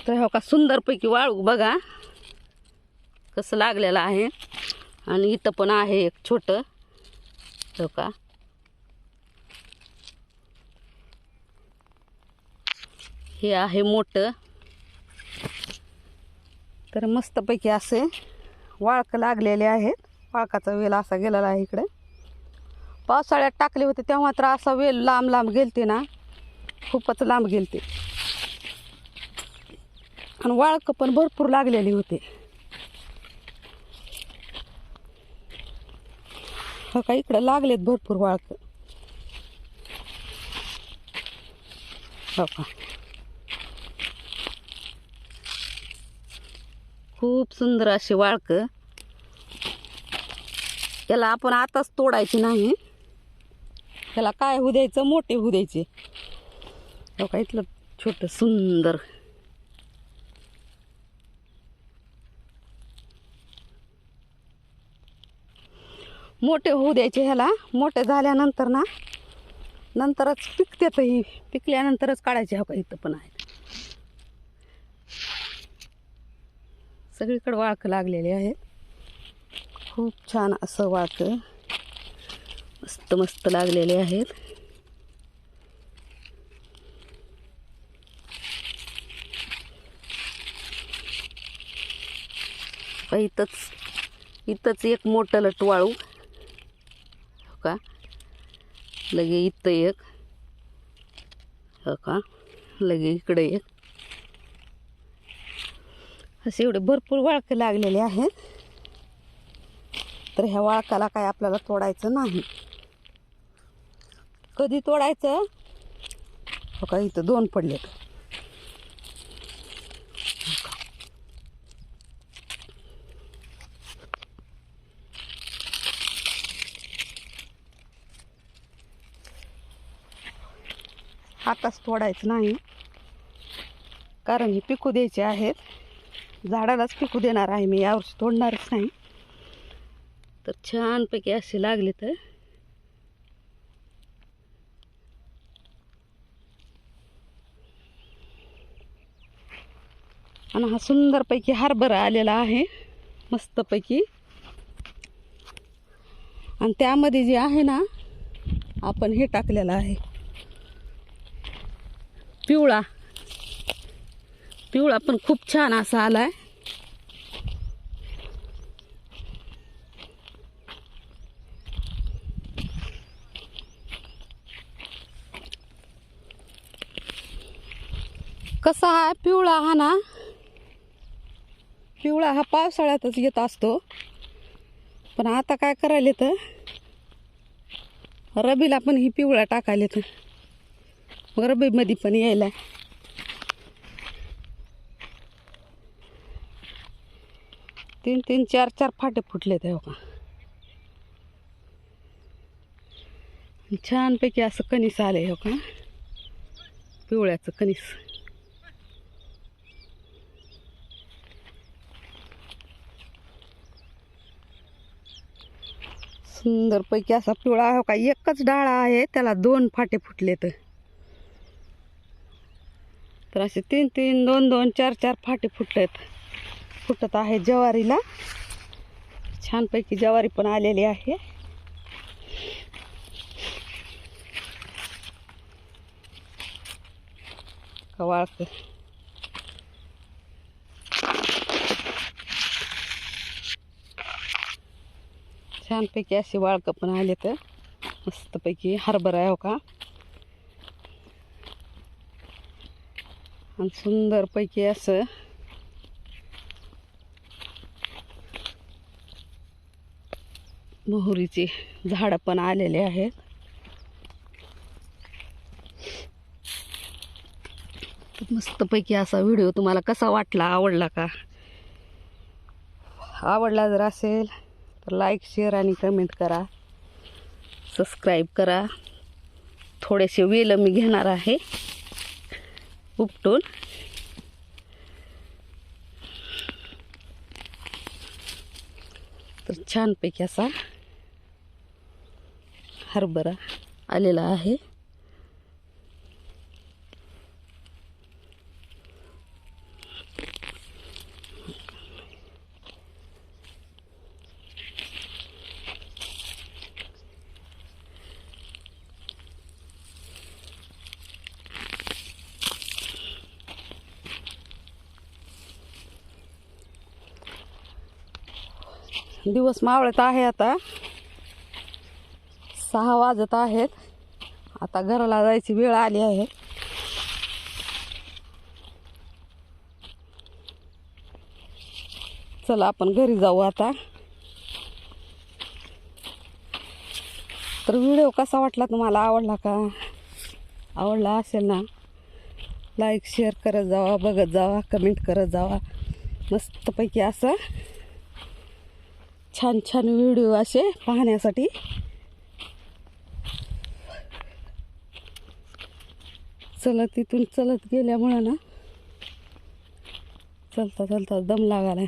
तर हो का सुंदरपैकी वाळू बघा कसं लागलेलं आहे. आणि इथं पण आहे एक छोटं, हो का हे आहे मोठं. तर मस्तपैकी असे वाळक लागलेले आहेत. वाळकाचा वेल असा गेलेला आहे इकडे. पावसाळ्यात टाकले होते तेव्हा तर असा वेल लांब लांब गेलते ना, खूपच लांब गेलते. आणि वाळक पण भरपूर लागलेली होते. हो का इकडे लागलेत भरपूर वाळक, हो का खूप सुंदर अशी वाळक. त्याला आपण आताच तोडायची नाही, त्याला काय होऊ द्यायचं, मोठे होऊ द्यायचे. हो का इथलं छोटं सुंदर मोठे होऊ द्यायचे. ह्याला मोठे झाल्यानंतर ना नंतरच पिकतात. ही पिकल्यानंतरच काढायचे. हो का इथं पण आहे सगळीकडे वाळक लागलेले आहेत. खूप छान असं वाळक मस्त मस्त लागलेले आहेत. इथंच एक मोठं लट वाळू, हो का लगे इथं एक, हो का लगे इकडे एक. असे एवढे भरपूर वाळक लागलेले आहेत. तर ह्या वाळकाला काय आपल्याला तोडायचं नाही. कधी तोडायचं, हो का इथं दोन पडलेत. आताच तोडायचं नाही, कारण हे पिकू द्यायचे आहेत. झाडालाच पिकू देणार आहे मी, यावर्षी तोडणारच नाही. तर छानपैकी असे लागले तर आणि हा सुंदरपैकी हरभरा आलेला आहे मस्तपैकी. आणि त्यामध्ये जे आहे ना आपण हे टाकलेलं आहे पिवळा पिवळा पण खूप छान असा आलाय. कसा हा पिवळा हा ना, पिवळा हा पावसाळ्यातच येत असतो. पण आता काय करायले तर रबीला पण ही पिवळा टाकायले तर मग रबीमध्ये पण यायला. तीन तीन चार चार फाटे फुटले ते, हो का छानपैकी असं कणीस आले, हो का पिवळ्याचं कणीस. सुंदरपैकी असा पिवळा, हो का एकच डाळा आहे त्याला दोन फाटे फुटलेत. तर असे तीन तीन दोन दोन चार चार फाटे फुटत आहे ज्वारीला. छानपैकी ज्वारी पण आलेली आहे. वाळक छानपैकी असे वाळक पण आले तर मस्तपैकी हरभरा आहे, हो का आणि सुंदरपैकी असं मोहरीचे झाड पण आलेले आहेत. मस्तपैकी असा व्हिडिओ तुम्हाला कसा वाटला, आवडला का? आवडला जर असेल तर लाईक शेअर आणि कमेंट करा, सबस्क्राईब करा. थोडेसे वेल मी घेणार आहे उपटून. तर छानपैकी असा हरभरा आलेला आहे. दिवस मावळत आहे आता, 6 वाजत आहेत. आता घराला जायची वेळ आली आहे. चला आपण घरी जाऊ आता. तर व्हिडिओ कसा वाटला तुम्हाला, आवडला का? आवडला असेल ना, लाईक शेअर करत जावा, बघत जावा, कमेंट करत जावा. मस्तपैकी असं छान छान व्हिडिओ असे पाहण्यासाठी तिथून चलत गेल्यामुळं ना चलता चलता दम लागायला.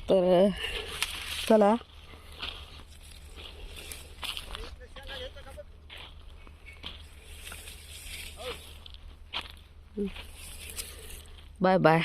तर चला, बाय बाय.